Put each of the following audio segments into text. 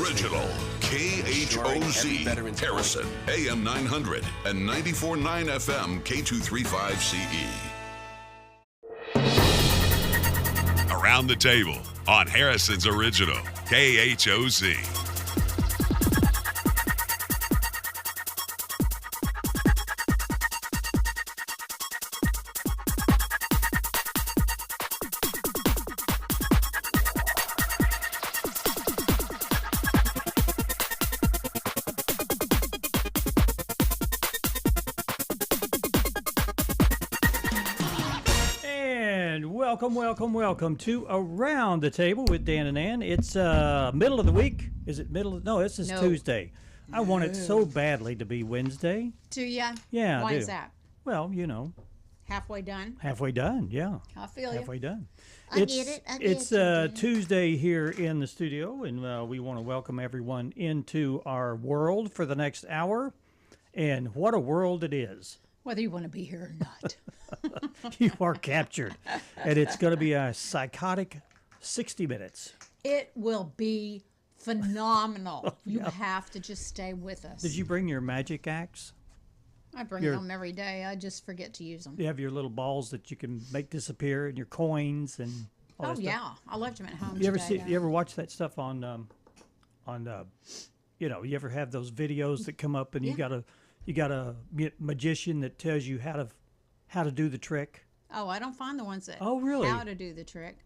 original. KHOZ, Harrison, AM 900 and 94.9 FM, K235CE. Around the table on Harrison's original, KHOZ. Welcome to Around the Table with Dan and Ann. It's middle of the week. Is it middle of... No, this is Tuesday. I want it so badly to be Wednesday. Do ya? Yeah, Why I do. is that? Well, you know. Halfway done? Halfway done, yeah. I feel you. Halfway done. I get it. It's Tuesday here in the studio, and we want to welcome everyone into our world for the next hour. And what a world it is. Whether you want to be here or not. You are captured. And it's going to be a psychotic 60 minutes. It will be phenomenal. You have to just stay with us. Did you bring your magic axe? I bring them every day. I just forget to use them. You have your little balls that you can make disappear, and your coins and all that stuff. Yeah. I left them at home You today. you ever watch that stuff on you ever have those videos that come up and you got a magician that tells you how to do the trick? Oh, I don't find the ones that really? How to do the trick.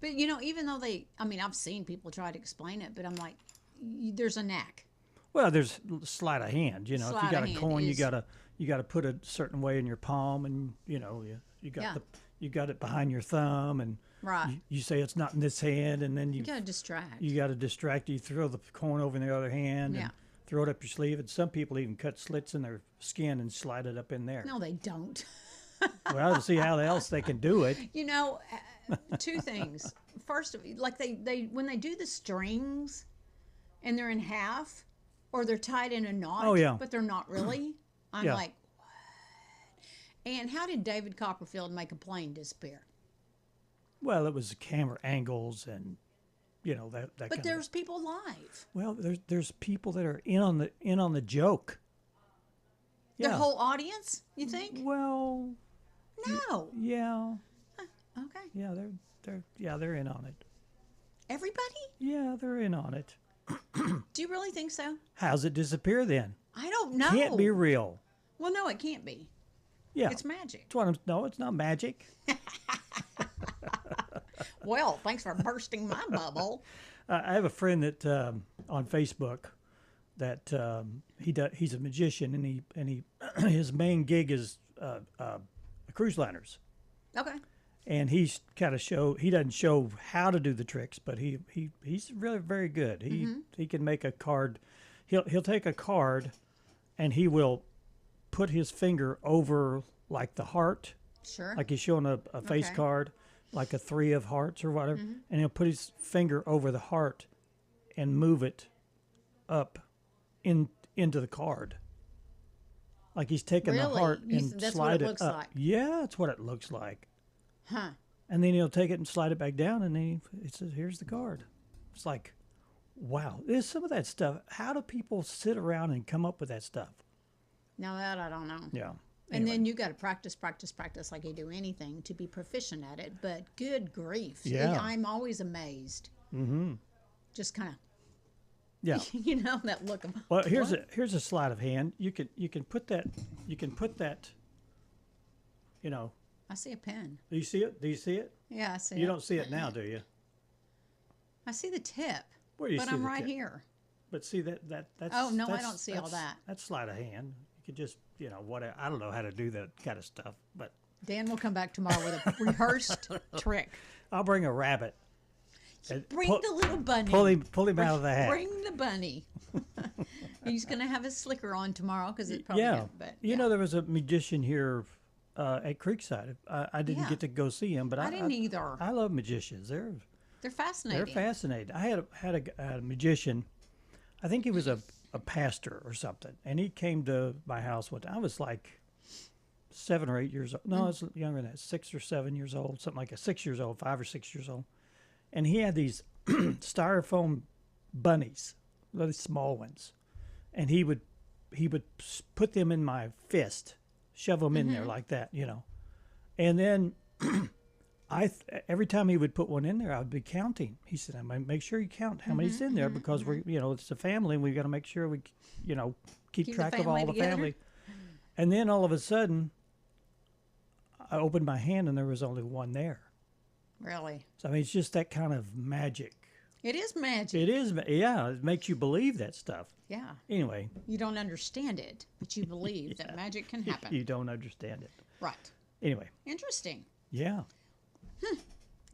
But, even though I've seen people try to explain it, but I'm like, there's a knack. Well, there's sleight of hand. If you got a coin, you got to put it a certain way in your palm, and you got it behind your thumb, and right. You say it's not in this hand, and then you got to distract. You got to distract. You throw the coin over in the other hand, and throw it up your sleeve. And some people even cut slits in their skin and slide it up in there. No, they don't. Well, to see how else they can do it. Two things. First, like they when they do the strings, and they're in half, or they're tied in a knot. Oh, yeah. But they're not really. I'm like, what? And how did David Copperfield make a plane disappear? Well, it was camera angles and that. But there's people live. Well, there's people that are in on the joke. Yeah. Their whole audience, you think? Well, no. Yeah. Okay. Yeah, they're in on it. Everybody? Yeah, they're in on it. Do you really think so? How's it disappear then? I don't know. Can't be real. Well, no, it can't be. Yeah. It's magic. No, it's not magic. Well, thanks for bursting my bubble. I have a friend that on Facebook that he's a magician, and he his main gig is cruise liners. Okay. And he's kind of he doesn't show how to do the tricks, but he's really very good. He can make a card. He'll take a card, and he will put his finger over like the heart. Sure. Like he's showing a face card, like a 3 of hearts or whatever, and he'll put his finger over the heart and move it up into the card. Like he's taking the heart and slide it up. Like. Yeah, that's what it looks like. Huh. And then he'll take it and slide it back down, and then it says, "Here's the card." It's like, wow, there's some of that stuff. How do people sit around and come up with that stuff? Now that I don't know. Yeah. And then you got to practice like you do anything to be proficient at it. But good grief. Yeah. I'm always amazed. Mm-hmm. Just kind of. Yeah. That look of. Well, here's a sleight of hand. You can put that. I see a pen. Do you see it? Do you see it? Yeah, I see it. You don't see it now, do you? I see the tip. Where do you but see I'm the right tip? here. But see that's. Oh no, I don't see all that. That's sleight of hand. You could just I don't know how to do that kind of stuff, but Dan will come back tomorrow with a rehearsed trick. I'll bring a rabbit. Bring the little bunny. Pull him out of the hat. Bring the bunny. He's going to have his slicker on tomorrow because it's probably but there was a magician here at Creekside. I didn't get to go see him, but I didn't either. I love magicians. They're fascinating. They're fascinating. I had a magician. I think he was a pastor or something, and he came to my house one time. I was like 7 or 8 years old. No, I was younger than that, 6 or 7 years old, something like that. 6 years old, 5 or 6 years old. And he had these styrofoam bunnies, the small ones, and he would put them in my fist, shove them in there like that, and then every time he would put one in there, I would be counting. He said, "I make sure you count how many's in there because we're it's a family and we got to make sure we keep track of all the family." And then all of a sudden, I opened my hand and there was only one there. Really? So I mean, it's just that kind of magic. It is magic. It is, yeah. It makes you believe that stuff. Yeah. Anyway. You don't understand it, but you believe that magic can happen. You don't understand it. Right. Anyway. Interesting. Yeah.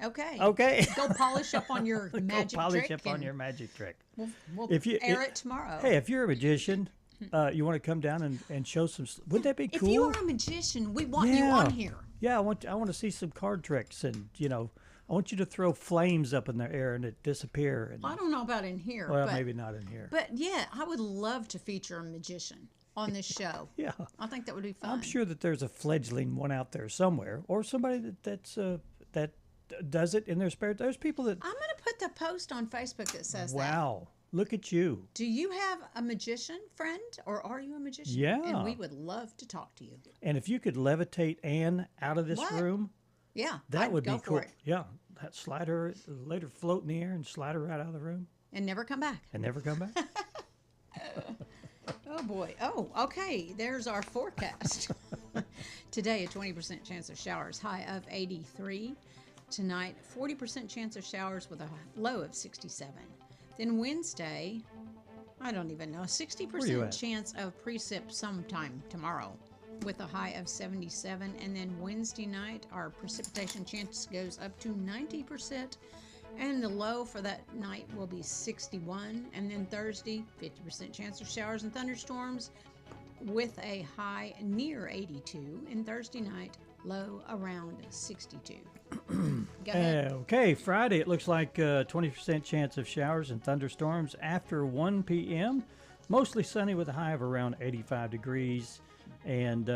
Okay. Okay. Go polish up on your magic trick. Go polish up on your magic trick. We'll air it tomorrow. Hey, if you're a magician, you want to come down and show some. Wouldn't that be cool? If you are a magician, we want you on here. Yeah, I want to see some card tricks, and I want you to throw flames up in the air and it disappear. And, I don't know about in here. Well, but, maybe not in here. But yeah, I would love to feature a magician on this show. Yeah, I think that would be fun. I'm sure that there's a fledgling one out there somewhere, or somebody that does it in their spare. There's people that. I'm going to put the post on Facebook that says that. Wow, look at you. Do you have a magician friend, or are you a magician? Yeah. And we would love to talk to you. And if you could levitate Anne out of this room, yeah, that would be cool. It. Yeah, slide her, let her float in the air and slide her right out of the room. And never come back. And never come back. Oh boy. Oh, okay. There's our forecast. Today, a 20% chance of showers, high of 83. Tonight, 40% chance of showers with a low of 67. Then Wednesday, I don't even know, 60% chance of precip sometime tomorrow with a high of 77. And then Wednesday night, our precipitation chance goes up to 90%. And the low for that night will be 61. And then Thursday, 50% chance of showers and thunderstorms with a high near 82. And Thursday night, low around 62. Go ahead. Okay, Friday, it looks like 20% chance of showers and thunderstorms after 1 p.m. Mostly sunny with a high of around 85 degrees. And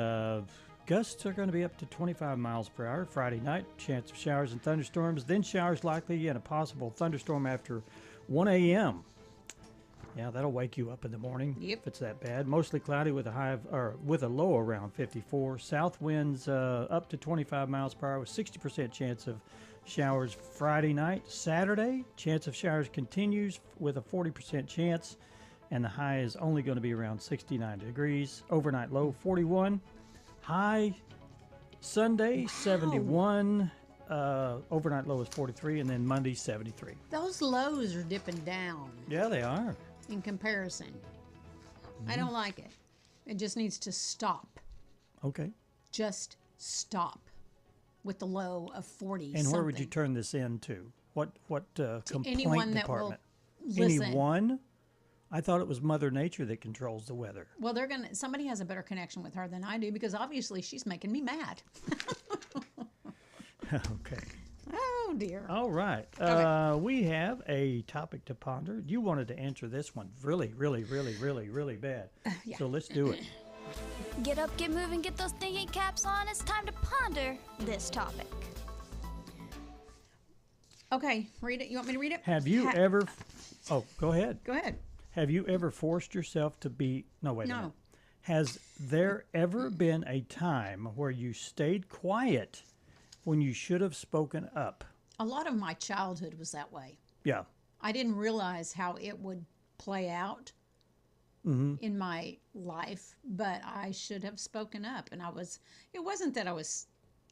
gusts are going to be up to 25 miles per hour. Friday night, chance of showers and thunderstorms. Then showers likely and a possible thunderstorm after 1 a.m. Yeah, that'll wake you up in the morning if it's that bad. Mostly cloudy with a low around 54. South winds up to 25 miles per hour with 60% chance of showers Friday night. Saturday, chance of showers continues with a 40% chance, and the high is only going to be around 69 degrees. Overnight low 41. High Sunday 71. Overnight low is 43, and then Monday 73. Those lows are dipping down. Yeah, they are. In comparison. I don't like it. It just needs to stop. Okay. Just stop with the low of 40. And where would you turn this into? What complaint anyone department? That will listen. Anyone? I thought it was Mother Nature that controls the weather. Well, somebody has a better connection with her than I do because obviously she's making me mad. Okay. Oh, dear. All right. Okay. We have a topic to ponder. You wanted to answer this one really, really, really, really, really bad. Yeah. So let's do it. Get up, get moving, get those thinking caps on. It's time to ponder this topic. Okay, read it. You want me to read it? Have you ever... Oh, go ahead. Go ahead. Have you ever forced yourself to be... No, wait a minute. Has there ever been a time where you stayed quiet when you should have spoken up? A lot of my childhood was that way. Yeah. I didn't realize how it would play out in my life, but I should have spoken up. And it wasn't that I was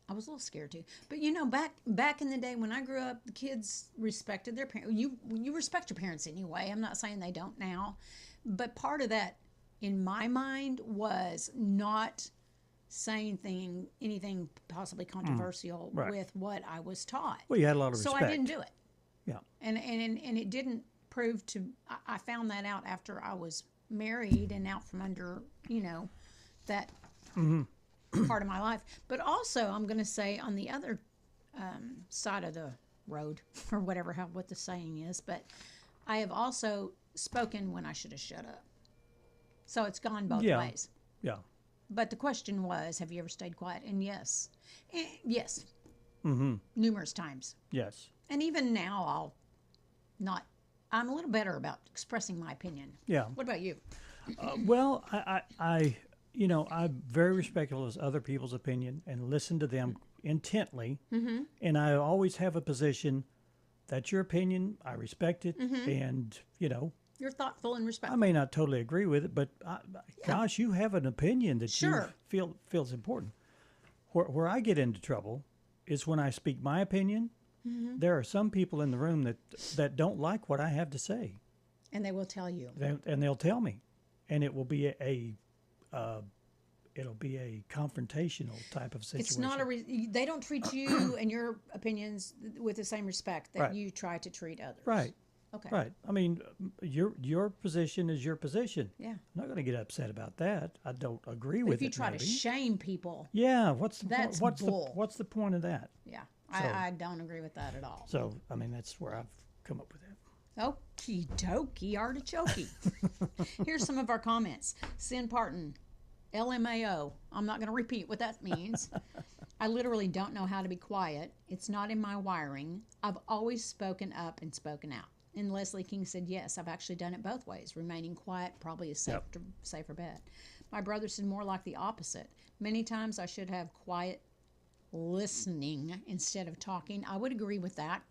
a little scared too. But back in the day when I grew up, the kids respected their parents. You respect your parents anyway. I'm not saying they don't now. But part of that, in my mind, was not saying anything possibly controversial with what I was taught. Well, you had a lot of respect. So I didn't do it. Yeah. And it didn't prove to... I found that out after I was married and out from under, that part of my life. But also, I'm going to say on the other side of the road, or what the saying is, but I have also spoken when I should have shut up. So it's gone both ways. Yeah. But the question was, have you ever stayed quiet? And yes. Yes. Mm-hmm. Numerous times. Yes. And even now, I'm a little better about expressing my opinion. Yeah. What about you? Well, I'm very respectful of other people's opinion and listen to them intently. Mm-hmm. And I always have a position. That's your opinion. I respect it, and You're thoughtful and I respectful. may not totally agree with it, but gosh, you have an opinion that Sure. you feels important. Where I get into trouble is when I speak my opinion. Mm-hmm. There are some people in the room that don't like what I have to say, And they will tell you. and they'll tell me, and it will be it'll be a confrontational type of situation. It's not they don't treat you and your opinions with the same respect that Right. you try to treat others. Right. Okay. Right. I mean, your position is your position. Yeah. I'm not going to get upset about that. I don't agree But with if you it. try maybe. to shame people, Yeah. What's the That's point? bull. What's the point of that? yeah, So- I don't agree with that at all. So I mean, that's where I've come up with that. Okie dokie, artichoke. Here's some of our comments. Sin Parton, LMAO. I'm not going to repeat what that means. I literally don't know how to be quiet. It's not in my wiring. I've always spoken up and spoken out. And Leslie King said, yes, I've actually done it both ways. Remaining quiet probably is safer bet. My brother said more like the opposite. Many times I should have quiet listening instead of talking. I would agree with that.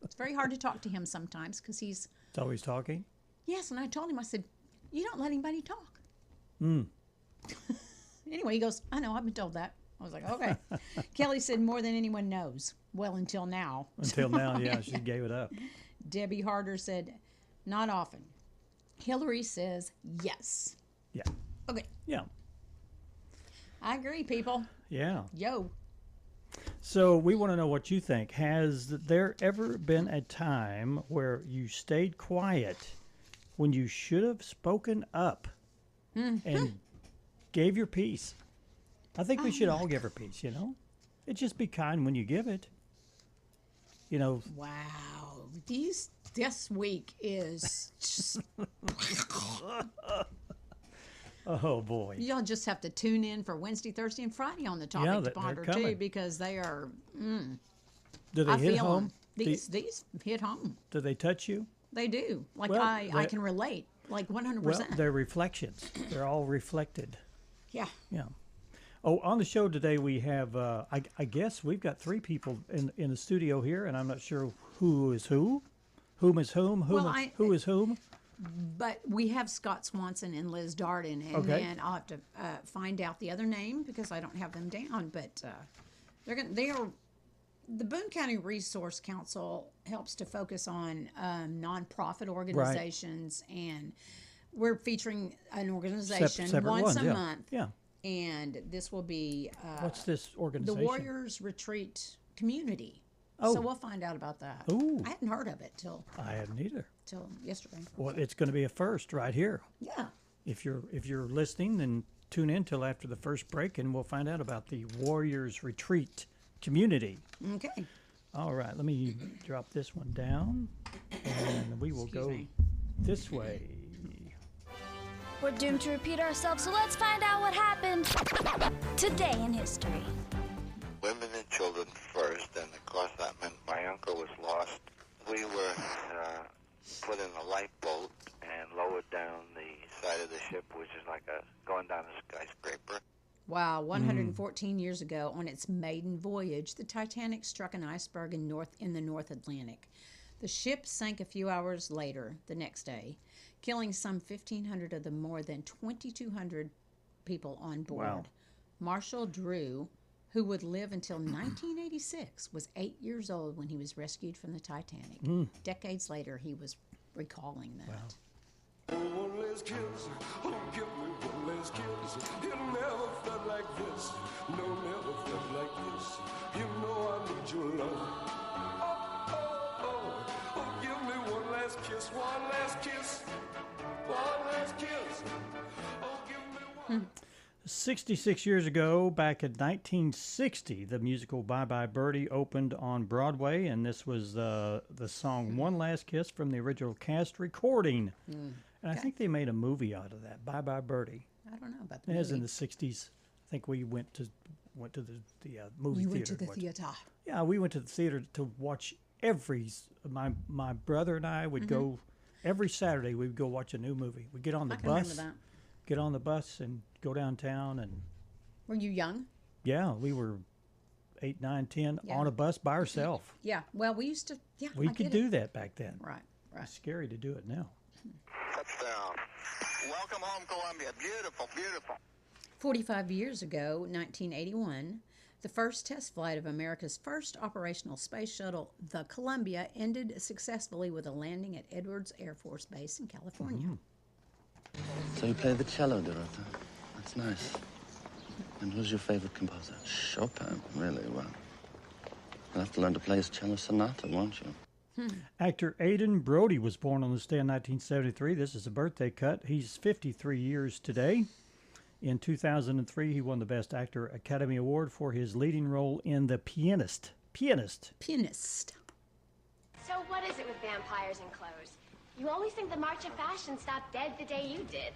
It's very hard to talk to him sometimes because he's, It's always talking. yes, and I told him, I said, you don't let anybody talk. Anyway, he goes, I know, I've been told that. I was like, okay. Kelly said, more than anyone knows. Well, until now. Until now, yeah, she gave it up. Debbie Harder said, not often. Hillary says, yes. Yeah. Okay, Yeah. I agree, people. Yeah. Yo. So we want to know what you think. Has there ever been a time where you stayed quiet when you should have spoken up and gave your piece? I think we should all give our piece, It just be kind when you give it. Wow. This week is just, Oh boy. y'all just have to tune in for Wednesday, Thursday, and Friday on the Topic Yeah, to they're Ponder coming. too, because they are, Do they I hit feel home? them. These hit home. Do they touch you? They do. Like Well, I they- can relate. Like 100%. Well, they're reflections. They're all reflected. Yeah. Yeah. Oh, on the show today we have, I guess we've got three people in the studio here, and I'm not sure who is who, whom is whom, who is whom. But we have Scott Swanson and Liz Darden, and Okay. then I'll have to find out the other name because I don't have them down. But the Boone County Resource Council helps to focus on nonprofit organizations, and we're featuring an organization Separate once ones, a yeah. month. Yeah. And this will be What's this the organization? Warriors Retreat Community. Oh. So we'll find out about that. Ooh. I hadn't heard of it till I hadn't either. yesterday. Well, it's going to be a first right here. Yeah. If you're listening, then tune in till after the first break, and we'll find out about the Warriors Retreat Community. Okay. All right, let me drop this one down, and we will Excuse go me. this way. We're doomed to repeat ourselves, so let's find out what happened today in history. Women and children first, and of course that meant my uncle was lost. We were put in a lifeboat and lowered down the side of the ship, which is like going down a skyscraper. Wow, 114 years ago, on its maiden voyage, the Titanic struck an iceberg in the North Atlantic. The ship sank a few hours later, the next day, killing some 1,500 of the more than 2,200 people on board. Wow. Marshall Drew, who would live until 1986, was 8 years old when he was rescued from the Titanic. Decades later, he was recalling that. Wow. Oh, one last kiss. Oh, give me one last kiss. It never felt like this. No, never felt like this. You know I need your love. Oh, oh, oh. Oh, give me one last kiss. One last kiss. One last kiss. Oh, give me one. 66 years ago, back in 1960, the musical Bye Bye Birdie opened on Broadway, and this was the song One Last Kiss from the original cast recording. And I think they made a movie out of that, Bye Bye Birdie. I don't know about the It was in movie. the 60s. I think we went to the movie You theater. went to the watch- theater. Yeah, we went to the theater to watch my brother and I would go every Saturday we would go watch a new movie. We get on the I can remember bus, that. get on the bus, and go downtown. And Were you young? yeah, we were 8, 9, 10 Yeah. on a bus by ourselves. Yeah. Well, we used to. Yeah, We I could get do it. that back then. Right. Right. It's scary to do it now. Touchdown. Welcome home, Columbia. Beautiful, beautiful. 45 years ago, 1981, the first test flight of America's first operational space shuttle, the Columbia, ended successfully with a landing at Edwards Air Force Base in California. So you play the cello, Dorota. That's nice. And who's your favorite composer? Chopin, really? Well, you'll have to learn to play his cello sonata, won't you? Actor Aidan Brody was born on this day in 1973. This is a birthday cut. He's 53 years today. In 2003, he won the Best Actor Academy Award for his leading role in The Pianist. Pianist. So what is it with vampires and clothes? You always think the march of fashion stopped dead the day you did.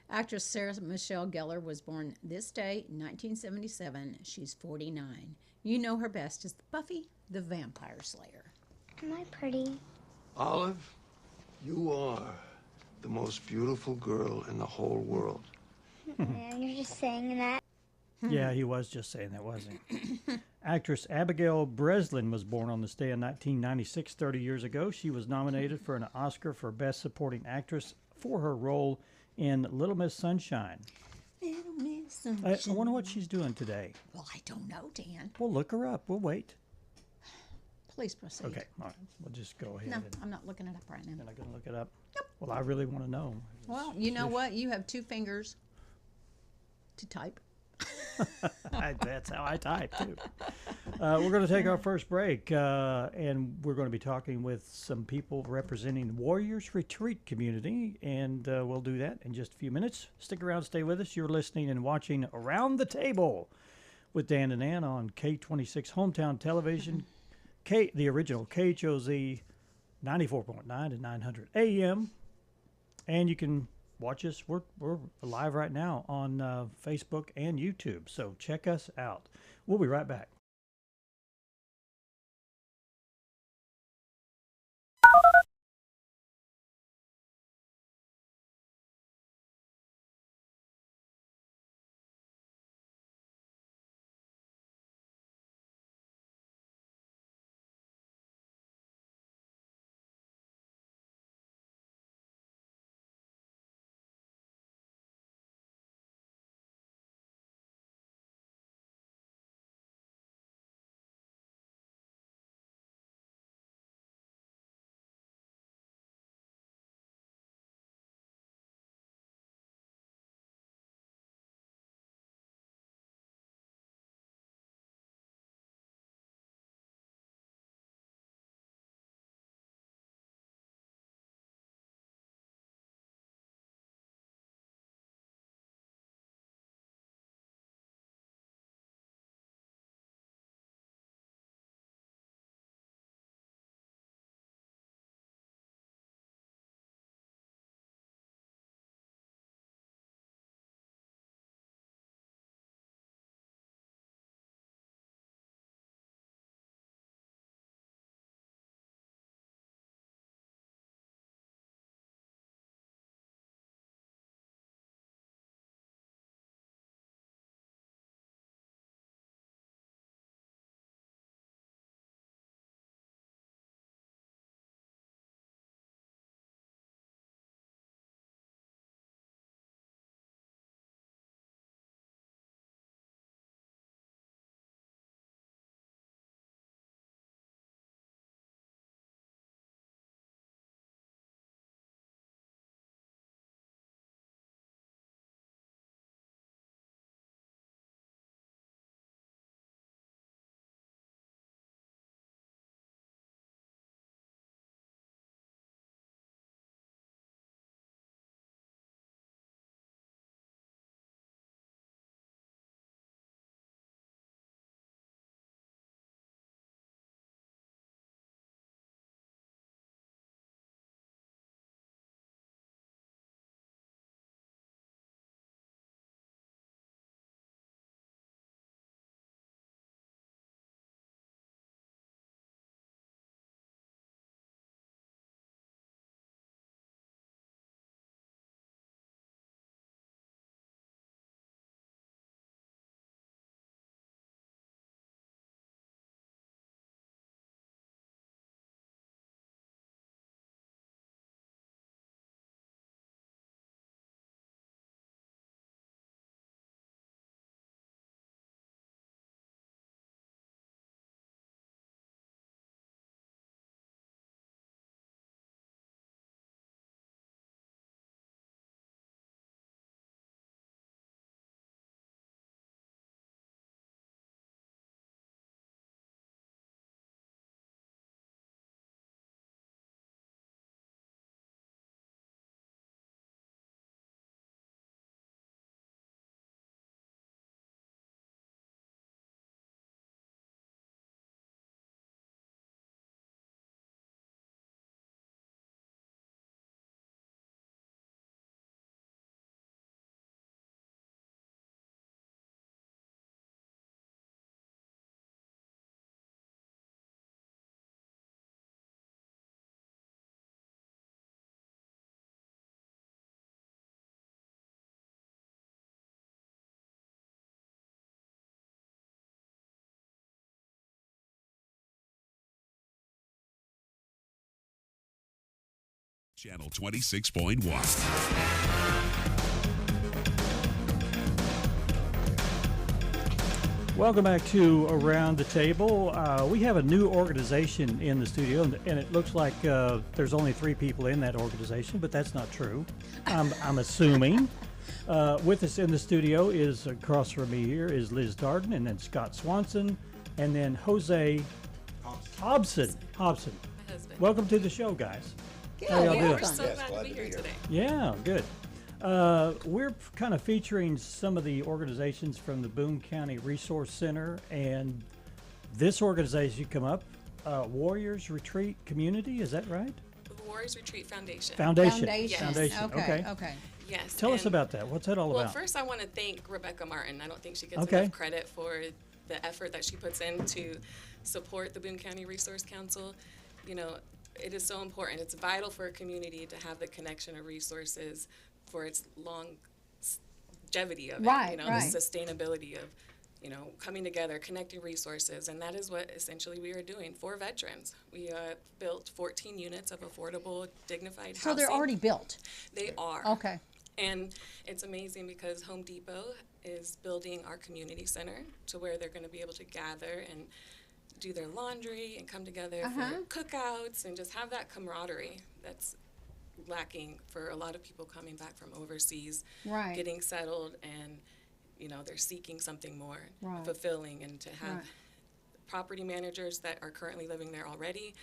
Actress Sarah Michelle Gellar was born this day, 1977. She's 49. You know her best as Buffy the Vampire Slayer. Am I pretty? Olive, you are the most beautiful girl in the whole world. And you're just saying that. Yeah, he was just saying that, wasn't he? Actress Abigail Breslin was born on this day in 1996, 30 years ago. She was nominated for an Oscar for Best Supporting Actress for her role in Little Miss Sunshine. Little Miss Sunshine. I wonder what she's doing today. Well, I don't know, Dan. We'll look her up. We'll wait. Please proceed. Okay, all right. We'll just go ahead. No, and I'm not looking it up right now. You're not going to look it up? Nope. Well, I really want to know. Well, you know what? You have 2 fingers to type. That's how I type, too. We're going to take our first break, and we're going to be talking with some people representing Warriors Retreat community, and we'll do that in just a few minutes. Stick around, stay with us. You're listening and watching Around the Table with Dan and Ann on K26 Hometown Television, the original KHOZ 94.9 to 900 AM, and you can watch us. We're live right now on Facebook and YouTube, so check us out. We'll be right back. Channel 26.1. Welcome back to Around the Table. We have a new organization in the studio, and it looks like there's only 3 people in that organization, but that's not true. I'm assuming. With us in the studio is, across from me here, is Liz Darden, and then Scott Swanson, and then Jose Hobson. My husband. Welcome to the show, guys. Yeah, How y'all welcome. doing? We're so glad to be here today. Yeah, good. We're kind of featuring some of the organizations from the Boone County Resource Center, and this organization come up, Warriors Retreat Community, is that right? The Warriors Retreat Foundation. Foundation. Yes. Foundation. Okay. Yes. Tell us and- about that. What's that all Well, about? first I want to thank Rebecca Martin. I don't think she gets Okay. enough credit for the effort that she puts in to support the Boone County Resource Council. You know, it is so important. It's vital for a community to have the connection of resources for its longevity of it, Right, the right. sustainability of, coming together, connecting resources, and that is what essentially we are doing for veterans. We built 14 units of affordable, dignified So housing. they're already built. They are. Okay. And it's amazing because Home Depot is building our community center to where they're going to be able to gather and do their laundry and come together for cookouts and just have that camaraderie that's lacking for a lot of people coming back from overseas, Right. getting settled, and they're seeking something more Right. fulfilling, and to have Right. property managers that are currently living there already,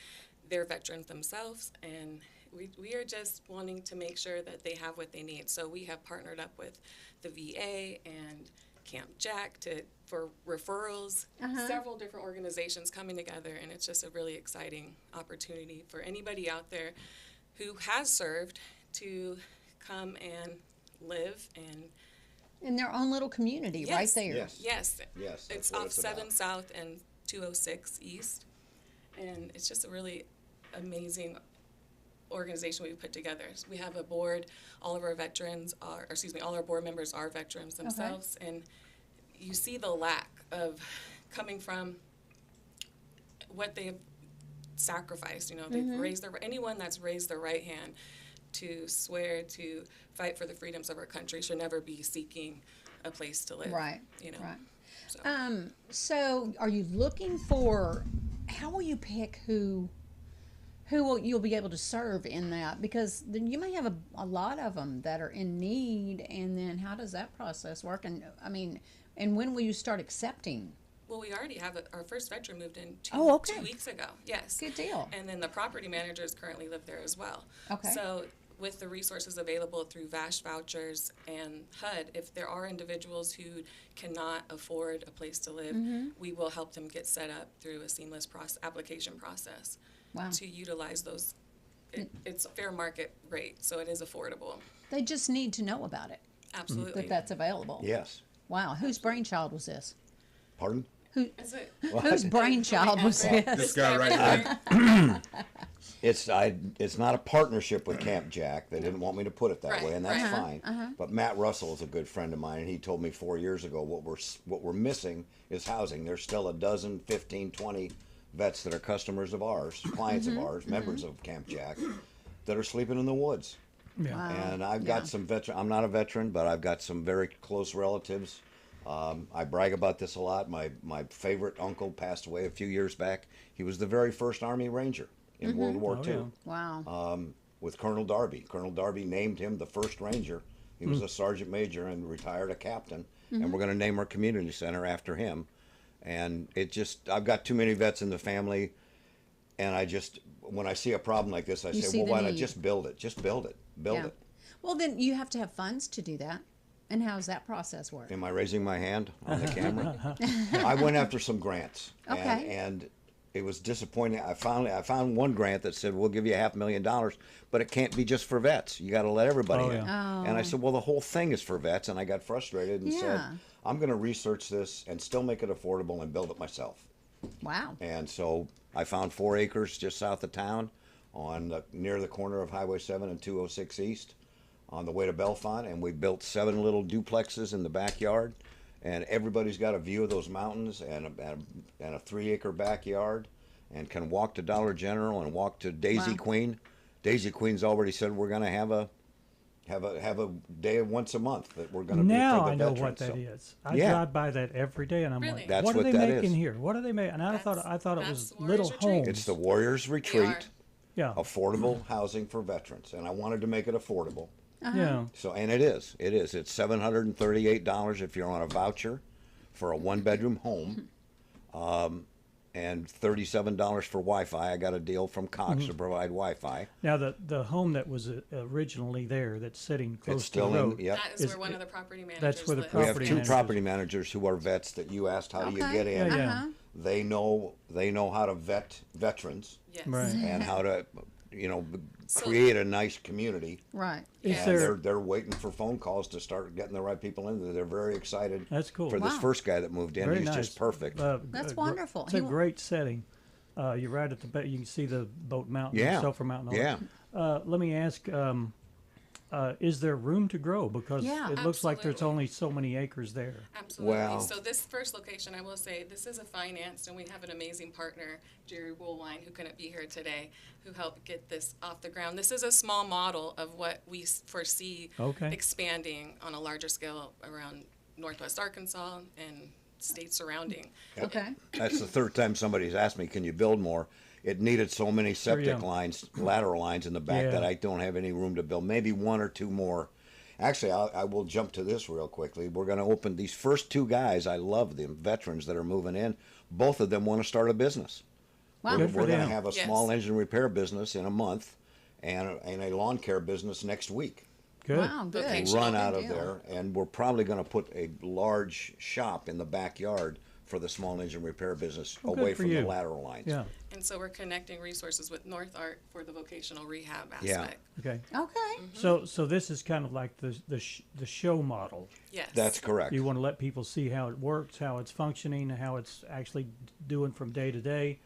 they're veterans themselves, and we are just wanting to make sure that they have what they need. So we have partnered up with the VA and Camp Jack for referrals, several different organizations coming together, and it's just a really exciting opportunity for anybody out there who has served to come and live and In their own little community right Yes. there. Yes. yes, Yes, that's it's what off it's 7 about. South and 206 East, and it's just a really amazing organization we've put together. We have a board. All of our veterans are, all our board members are veterans themselves, and you see the lack of coming from what they've sacrificed. They've raised anyone that's raised their right hand to swear to fight for the freedoms of our country should never be seeking a place to live. Right. Right. Right. So. So are you looking for, how will you pick who you'll be able to serve in that? Because then you may have a lot of them that are in need, and then how does that process work? And and when will you start accepting? Well, we already have our first veteran moved in 2 weeks ago. Yes. Good deal. And then the property managers currently live there as well. Okay. So with the resources available through VASH vouchers and HUD, if there are individuals who cannot afford a place to live, we will help them get set up through a seamless application process Wow. to utilize those. It's a fair market rate, so it is affordable. They just need to know about it, Absolutely. that's available. Yes. Wow. Whose brainchild was this? Pardon? Is it? Whose brainchild was this? This guy right here. It's not a partnership with Camp Jack. They didn't want me to put it that Right, way, and that's right. fine. But Matt Russell is a good friend of mine, and he told me 4 years ago what we're missing is housing. There's still a dozen, 15, 20 vets that are customers of ours, clients of ours, members of Camp Jack, that are sleeping in the woods. Yeah. Wow. And I've got some veteran. I'm not a veteran, but I've got some very close relatives. I brag about this a lot. My favorite uncle passed away a few years back. He was the very first Army Ranger in World War Oh, II. yeah. Wow. With Colonel Darby. Colonel Darby named him the first Ranger. He was a sergeant major and retired a captain. And we're going to name our community center after him. And I've got too many vets in the family. And when I see a problem like this, I You say, see well, the why not need. just build it? Just build it. Build it. Well, then you have to have funds to do that. And how does that process work? Am I raising my hand on the camera? I went after some grants. Okay. And it was disappointing. I found one grant that said, we'll give you $500,000, but it can't be just for vets. You got to let everybody Oh, in. yeah. And I said, well, the whole thing is for vets. And I got frustrated and said, Yeah. I'm going to research this and still make it affordable and build it myself. Wow. And so I found 4 acres just south of town near the corner of Highway 7 and 206 East on the way to Bellefonte, and we built 7 little duplexes in the backyard, and everybody's got a view of those mountains and a 3-acre backyard, and can walk to Dollar General and walk to Daisy Wow. Queen Daisy Queen's already said we're going to have a day once a month that we're going to do Now for the I know veterans. what that So, is. I yeah. drive by that every day, and I'm Really? like, That's what are what they that making is. here? What are they making? And I thought it that's was Warriors little Retreat. homes. It's the Warriors Retreat, yeah, affordable housing for veterans, and I wanted to make it affordable. yeah. So, and it is. It is. It's $738 if you're on a voucher for a one-bedroom home, and $37 for Wi-Fi. I got a deal from Cox to provide Wi-Fi. Now the home that was originally there, that's sitting close It's to the still road. in. Yep. That is where one of the property managers That's where the lives. We have property two managers. property managers who are vets that you asked how do you get in. Yeah, yeah. They know how to vet veterans Yes. Right. and how to So- create a nice community. Right. Is And there? they're waiting for phone calls to start getting the right people in. They're very excited. That's cool. For this Wow. first guy that moved in, Very he's nice. just perfect. That's gr- wonderful. It's a He wa- great setting. You're right at the you can see the boat mountain, Yeah. Sulphur Mountain. all Yeah. that. Let me ask: is there room to grow? Because Yeah. it looks like there's Absolutely. only so many acres there. Absolutely. Well- So this first location, I will say, this is a financed, and we have an amazing partner, Jerry Woolwine, who couldn't be here today, who helped get this off the ground. This is a small model of what we foresee Okay. expanding on a larger scale around Northwest Arkansas and states surrounding. Okay. That's the third time somebody's asked me, can you build more? It needed so many septic yeah. lines, lateral lines in the back Yeah. that I don't have any room to build. Maybe one or two more. Actually, I will jump to this real quickly. We're going to open these first two guys. I love them, veterans that are moving in. Both of them want to start a business. Wow. We're, Good for we're going to them. have a Yes. small engine repair business in a month and a lawn care business next week. Good. Wow, good. Vocational. Run Good out of deal. there, and we're probably going to put a large shop in the backyard for the small engine repair business Oh, good away for from the you. lateral lines. Yeah. And so we're connecting resources with North Art for the vocational rehab Yeah. aspect. Okay. Okay. So this is kind of like the show model. Yes. That's correct. You want to let people see how it works, how it's functioning, how it's actually doing from day to day,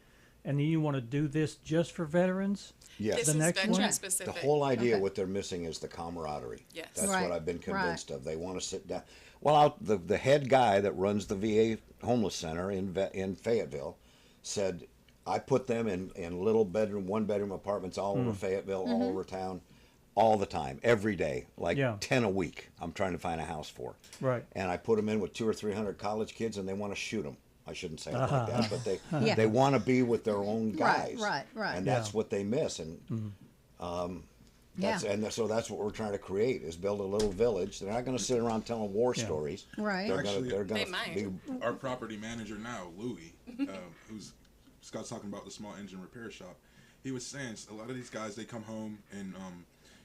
and then you want to do this just for veterans. Yes. This The is next veteran one? The specific. whole idea, Okay. what they're missing is the camaraderie. Yes. That's Right, what I've been right. convinced of. They want to sit down. Well, the head guy that runs the VA homeless center in Fayetteville said, I put them in little one bedroom apartments all over Fayetteville, all over town, all the time, every day, like Yeah. 10 a week. I'm trying to find a house for. Right. And I put them in with 200 or 300 college kids, and they want to shoot them. I shouldn't say it like that, but Yeah. they want to be with their own guys. right, right. And that's Yeah. what they miss. And so that's what we're trying to create is build a little village. They're not going to sit around telling war stories. Right. They're Actually, going They to might. be Our property manager now, Louis, who's Scott's talking about the small engine repair shop. He was saying a lot of these guys, they come home and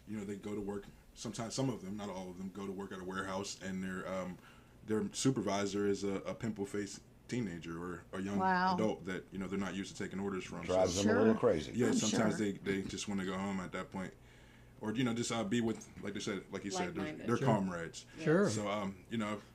they go to work. Sometimes some of them, not all of them, go to work at a warehouse, and their supervisor is a pimple-faced teenager or a young Wow. adult that they're not used to taking orders from. drives So, them a little crazy. yeah, I'm sometimes sure. they just want to go home at that point, or just be with, like they said, like you said, Like-minded. they're comrades. Sure. So I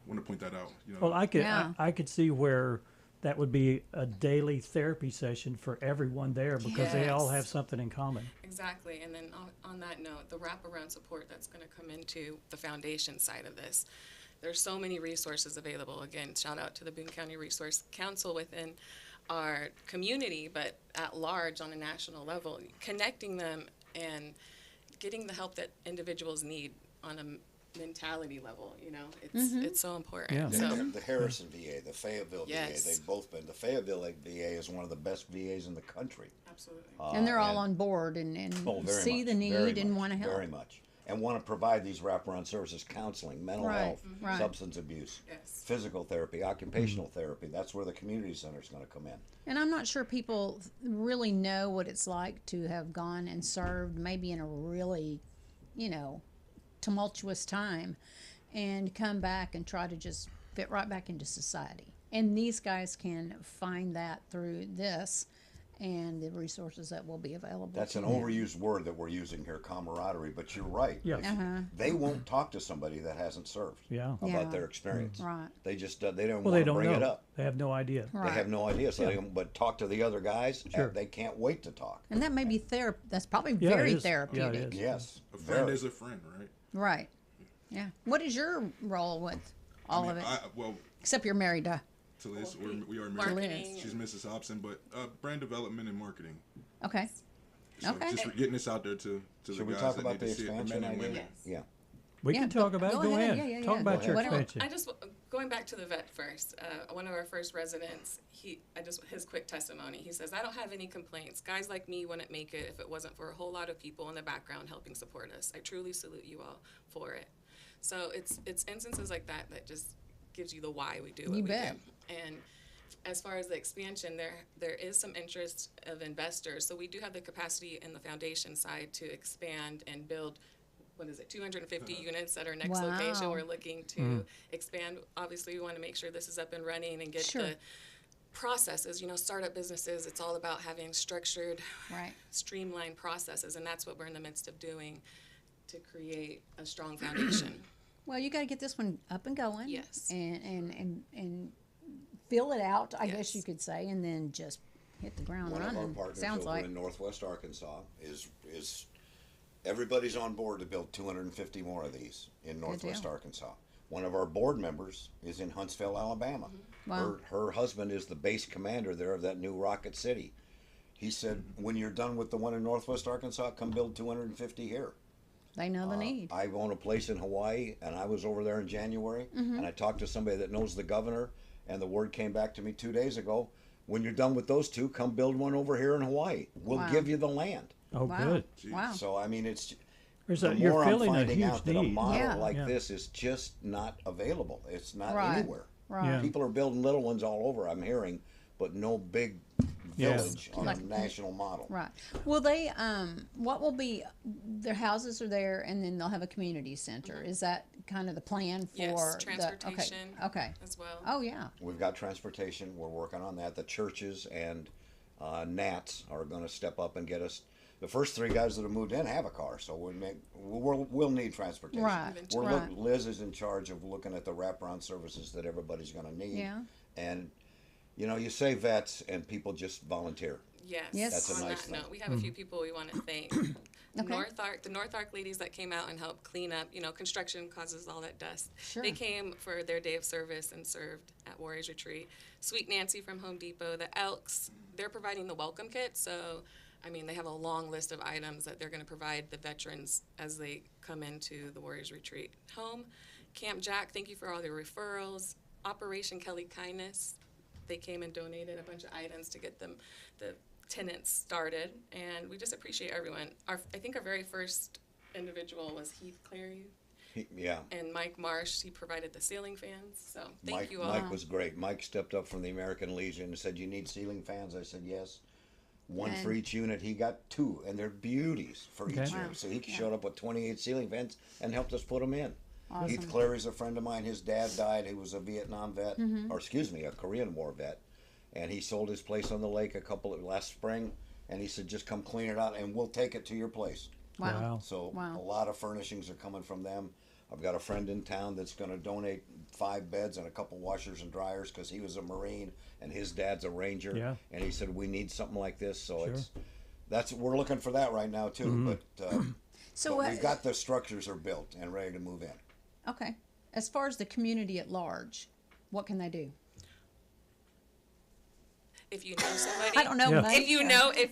want to point that out. Well, I could Yeah. I could see where that would be a daily therapy session for everyone there because they all Yes. have something in common. Exactly. And then on that note, the wraparound support that's going to come into the foundation side of this. There's so many resources available. Again, shout out to the Boone County Resource Council within our community, but at large on a national level, connecting them and getting the help that individuals need on a mentality level, it's so important. Yeah. So, The Harrison VA, the Fayetteville Yes. VA, they've both been. The Fayetteville VA is one of the best VAs in the country. absolutely. And they're all on board and Very see much, the need very and much, want to help. Very much. And want to provide these wraparound services, counseling, mental Right, health, right. substance abuse, Yes. physical therapy, occupational therapy. That's where the community center is going to come in. And I'm not sure people really know what it's like to have gone and served maybe in a really, tumultuous time and come back and try to just fit right back into society. And these guys can find that through this and the resources that will be available. That's to an them. overused word that we're using here, camaraderie. But you're right. Yeah. They won't talk to somebody that hasn't served Yeah. about Yeah. their experience. Right. They just they don't Well, want they to don't bring know. it up. They have no idea. Right. They have no idea. So they don't, but talk to the other guys. Sure. They can't wait to talk. And that may be that's probably Yeah, it very is. Yeah, therapeutic. it is. Yes. a friend very. is a friend, right? Right. Yeah. What is your role with all of it? Well, Except you're married to. to Liz, we are married. Marketing. She's Mrs. Hobson, but brand development and marketing. Okay. So Okay. just getting this out there to the Should we guys talk that about need the to see it, the expansion men and idea? women. Yeah. We can talk about it. Go ahead. Yeah, Talk about Go your ahead. expansion. I just going back to the vet first. One of our first residents, his quick testimony. He says, "I don't have any complaints. Guys like me wouldn't make it if it wasn't for a whole lot of people in the background helping support us. I truly salute you all for it." So it's instances like that that just gives you the why we do what You we bet. do. And as far as the expansion, there is some interest of investors. So we do have the capacity in the foundation side to expand and build. What is it, 250 units at our next Wow. location. We're looking to expand. Obviously, we want to make sure this is up and running and get Sure. the processes. Startup businesses, it's all about having structured, Right. streamlined processes, and that's what we're in the midst of doing to create a strong foundation. Well, you got to get this one up and going. Yes. And fill it out, I guess Yes. you could say, and then just hit the ground One of our running. partners Sounds over like. in Northwest Arkansas is everybody's on board to build 250 more of these in Northwest deal. Arkansas. One of our board members is in Huntsville, Alabama. Wow. Her husband is the base commander there of that new Rocket City. He said, when you're done with the one in Northwest Arkansas, come build 250 here. They know the need. I own a place in Hawaii, and I was over there in January, Mm-hmm. and I talked to somebody that knows the governor, and the word came back to me 2 days ago. When you're done with those two, come build one over here in Hawaii. We'll Wow. give you the land. Oh, Wow. good. Wow. So I mean, it's There's the you're more I'm filling a finding huge out that a need. model Yeah. like Yeah. this is just not available. It's not Right. anywhere. Right. Yeah. People are building little ones all over. I'm hearing, but no big Yeah. village on Like- a national model. Right. Will they? What will be? Their houses are there, and then they'll have a community center. Is that kind of the plan for Yes, the? transportation Okay. as well. Oh yeah. We've got transportation. We're working on that. The churches and Nats are going to step up and get us. The first three guys that have moved in have a car, so we'll need transportation. Right. We're Right. Liz is in charge of looking at the wraparound services that everybody's going to need. Yeah. And you say vets, and people just volunteer. Yes. Yes. That's a On nice that thing. note, we have a few people we want to thank. Okay. The North Ark ladies that came out and helped clean up. Construction causes all that dust. Sure. They came for their day of service and served at Warriors Retreat. Sweet Nancy from Home Depot, the Elks, they're providing the welcome kit. So, they have a long list of items that they're going to provide the veterans as they come into the Warriors Retreat home. Camp Jack, thank you for all their referrals. Operation Kelly Kindness, they came and donated a bunch of items to get the tenants started, and we just appreciate everyone. I think our very first individual was Heath Clary, Yeah. and Mike Marsh. He provided the ceiling fans, so thank you all. Mike was great. Mike stepped up from the American Legion and said, "You need ceiling fans?" I said, "Yes." One And- for each unit. He got two, and they're beauties for each Okay. unit. Wow. So he showed up with 28 ceiling fans and helped us put them in. Awesome. Heath Clary's a friend of mine. His dad died. He was a Vietnam vet, Mm-hmm. or excuse me, a Korean War vet. And he sold his place on the lake last spring. And he said, "Just come clean it out, and we'll take it to your place." Wow. Wow. So Wow. a lot of furnishings are coming from them. I've got a friend in town that's going to donate 5 beds and a couple washers and dryers because he was a Marine and his dad's a Ranger. Yeah. And he said, we need something like this. So Sure. we're looking for that right now too. Mm-hmm. But So we've got the structures are built and ready to move in. Okay. As far as the community at large, what can they do? If you know somebody, I don't know. Yeah. Mike. If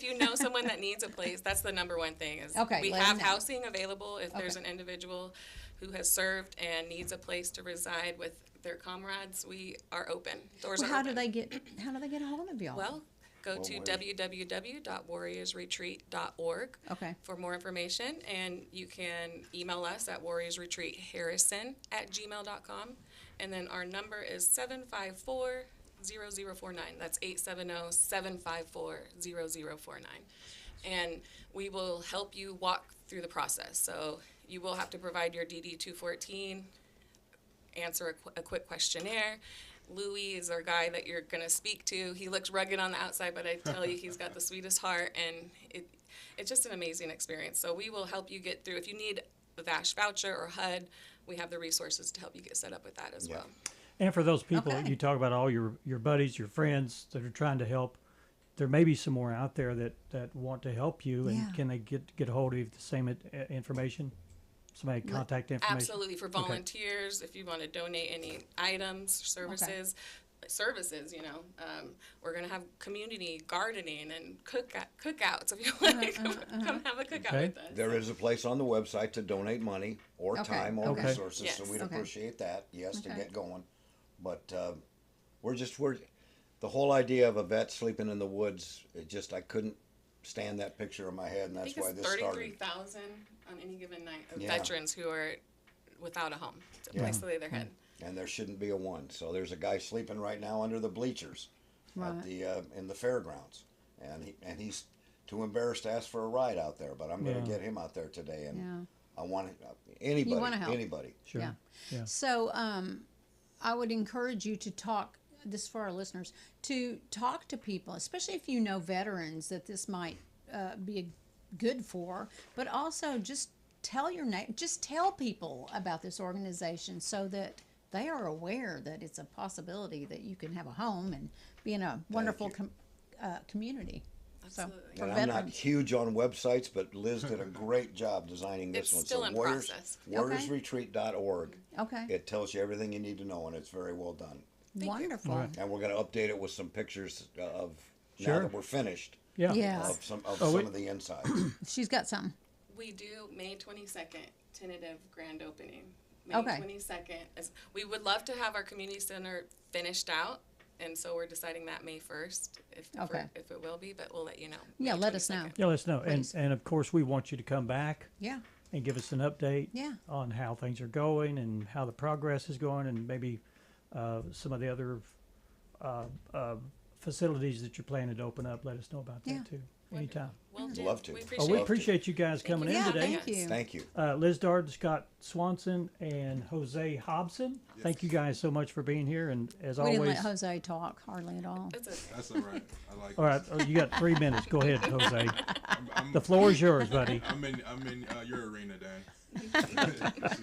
you know someone that needs a place, that's the number one thing. Is Okay, we let 'em have know. housing available. If there's Okay. an individual who has served and needs a place to reside with their comrades, we are open. Doors Well, are how open. do they get a hold of y'all? Well, go to where's- www.warriorsretreat.org Okay. for more information, and you can email us at warriorsretreatharrison@gmail.com, and then our number is 754-0049. That's 870-754-0049. And we will help you walk through the process. So you will have to provide your DD-214, answer a quick questionnaire. Louis is our guy that you're going to speak to. He looks rugged on the outside, but I tell you, he's got the sweetest heart, and it's just an amazing experience. So we will help you get through. If you need a VASH voucher or HUD, we have the resources to help you get set up with that as well. And for those people, Okay. you talk about all your buddies, your friends that are trying to help. There may be some more out there that want to help you, and Yeah. can they get a hold of you with the same information? Somebody contact information. Absolutely. For volunteers, if you want to donate any items, services, services. You know, we're gonna have community gardening and cookouts. If you want to come have a cookout with us. There is a place on the website to donate money or time or resources, Yes. so we'd appreciate that. Yes, to get going. But we're the whole idea of a vet sleeping in the woods. I couldn't stand that picture in my head, and that's why this started. 33,000 on any given night of veterans who are without a home, a place to lay their head. And there shouldn't be a one. So there's a guy sleeping right now under the bleachers at the in the fairgrounds, and he's too embarrassed to ask for a ride out there. But I'm going to get him out there today, and I want anybody. You want to help. Anybody. Sure. Yeah. So I would encourage you to talk. This is for our listeners, to talk to people, especially if you know veterans that this might be good for, but also just tell tell people about this organization so that they are aware that it's a possibility that you can have a home and be in a wonderful community. Absolutely. So, and I'm not huge on websites, but Liz did a great job designing this one. Still in process. WarriorsRetreat.org. Okay. It tells you everything you need to know, and it's very well done. Wonderful. Right. And we're going to update it with some pictures of now that we're finished. Yeah. Of some of the insides. She's got some. We do May 22nd tentative grand opening. May Okay. 22nd. We would love to have our community center finished out, and so we're deciding that May 1st if it will be, but we'll let you know. Yeah, May let us know. 22nd. Yeah, let us know. And of course, we want you to come back. Yeah. And give us an update. Yeah. On how things are going and how the progress is going, and maybe some of the other facilities that you're planning to open up. Let us know about that too. Anytime. Love to. We appreciate you guys coming in today. Thank you. Thank you. Liz Darden, Scott Swanson, and Jose Hobson. Yes. Thank you guys so much for being here. And as We always, didn't let Jose talk hardly at all. That's all right. I like all right, you got 3 minutes. Go ahead, Jose. I'm, The floor is yours, buddy. I'm in your arena, Dan. This is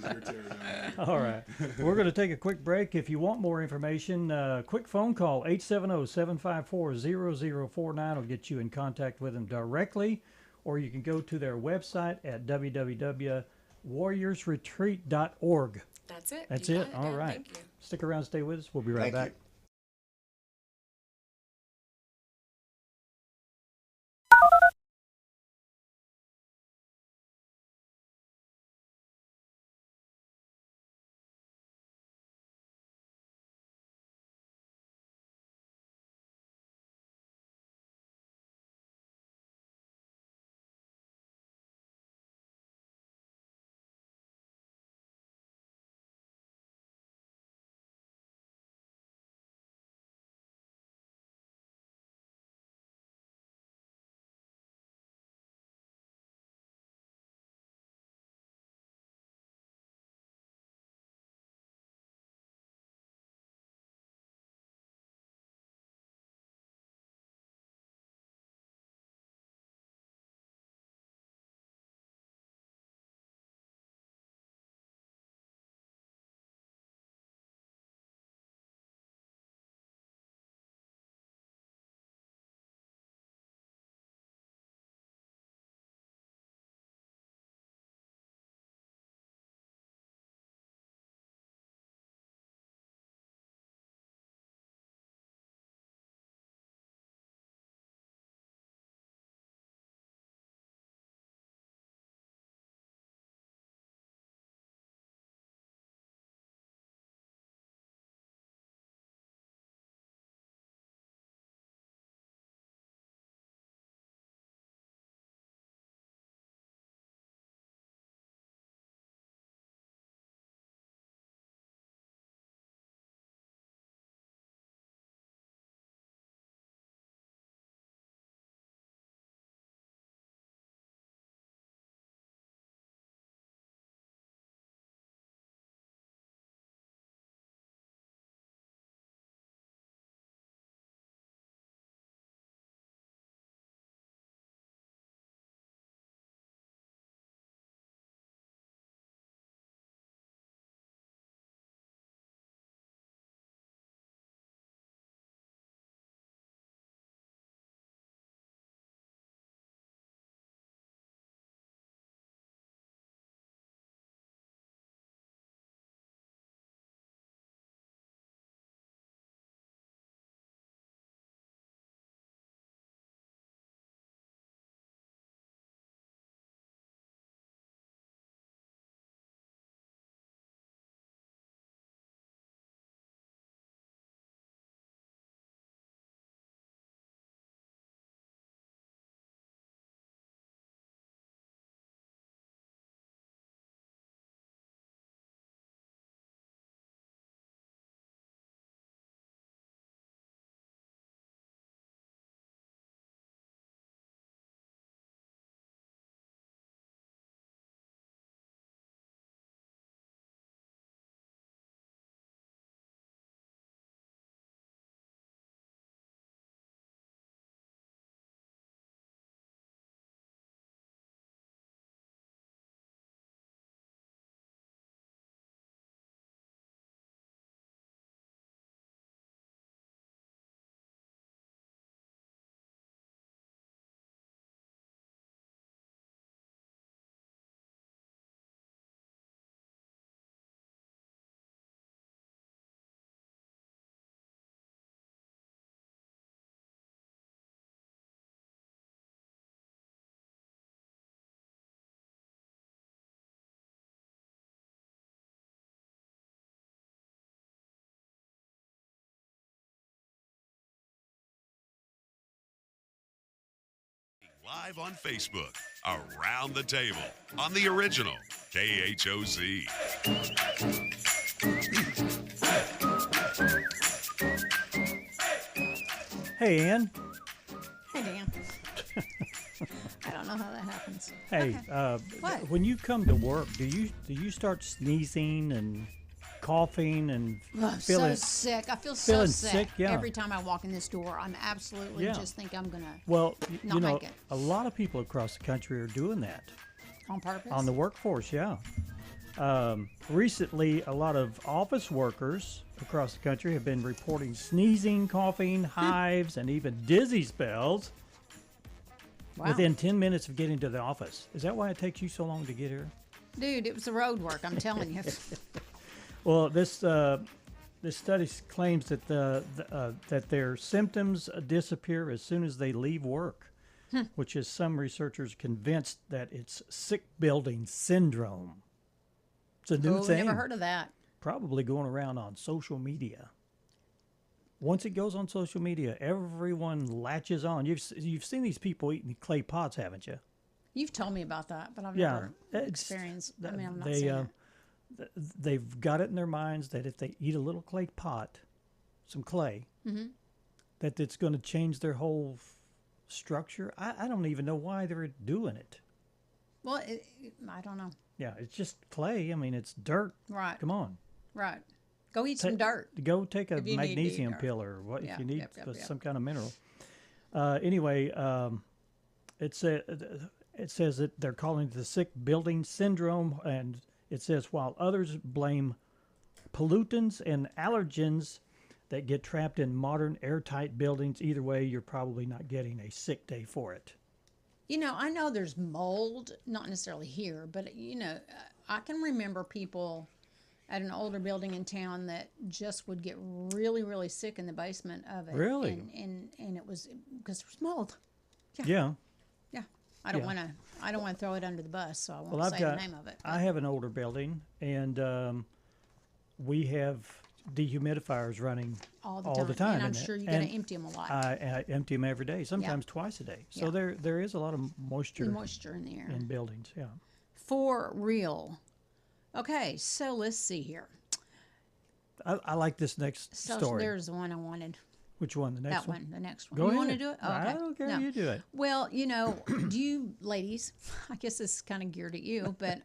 your territory. All right. We're going to take a quick break. If you want more information, quick phone call, 870-754-0049 will get you in contact with them directly, or you can go to their website at www.warriorsretreat.org. That's it. That's You it. got All Dan. right. Thank you. Stick around, stay with us. We'll be right Thank back. you. live on Facebook, Around the Table, on the original KHOZ. Hey, Ann. Hey, Dan. I don't know how that happens. Hey, What? when you come to work, do you start sneezing and coughing and I'm feeling so sick. I feel so feeling sick. sick, yeah. Every time I walk in this door, I'm absolutely Yeah. just think I'm gonna Well, not you know, make it. a lot of people across the country are doing that on purpose. on the workforce. Yeah. Recently, a lot of office workers across the country have been reporting sneezing, coughing, hives, and even dizzy spells Wow. within 10 minutes of getting to the office. Is that why it takes you so long to get here? Dude, it was the road work. I'm telling you. Well, this study claims that that their symptoms disappear as soon as they leave work, which is some researchers convinced that it's sick building syndrome. It's a new thing. Never heard of that. Probably going around on social media. Once it goes on social media, everyone latches on. You've seen these people eating clay pots, haven't you? You've told me about that, but I've Yeah, never it's- experienced. I mean, I'm not they saying it. they've got it in their minds that if they eat a little clay pot, some clay, that it's going to change their whole structure. I don't even know why they're doing it. Well, I don't know. Yeah, it's just clay. I mean, it's dirt. Right. Come on. Right. Go eat some dirt. Go take a If you need to eat magnesium dirt. pill or what Yeah, if you need yep. some kind of mineral. Anyway, it says that they're calling it the sick building syndrome, and it says while others blame pollutants and allergens that get trapped in modern airtight buildings, either way, you're probably not getting a sick day for it. You know, I know there's mold, not necessarily here, but I can remember people at an older building in town that just would get really, really sick in the basement of it. Really? And it was because there's mold. Yeah. Yeah. I don't Yeah. want to throw it under the bus, so I won't Well, I've say got. the name of it. I have an older building, and we have dehumidifiers running all all the the time. time. And I'm in sure it. you're going to And empty them a lot. I empty them every day, sometimes twice a day. So Yeah. there is a lot of moisture in the air. in buildings. Yeah. For real. Okay, so let's see here. I like this next So story. there's the one I wanted. Which one? The next That one, the next one. Go you ahead. want to do it? Oh, okay. I don't care. No. You do it. Well, do you ladies, I guess this is kind of geared at you, but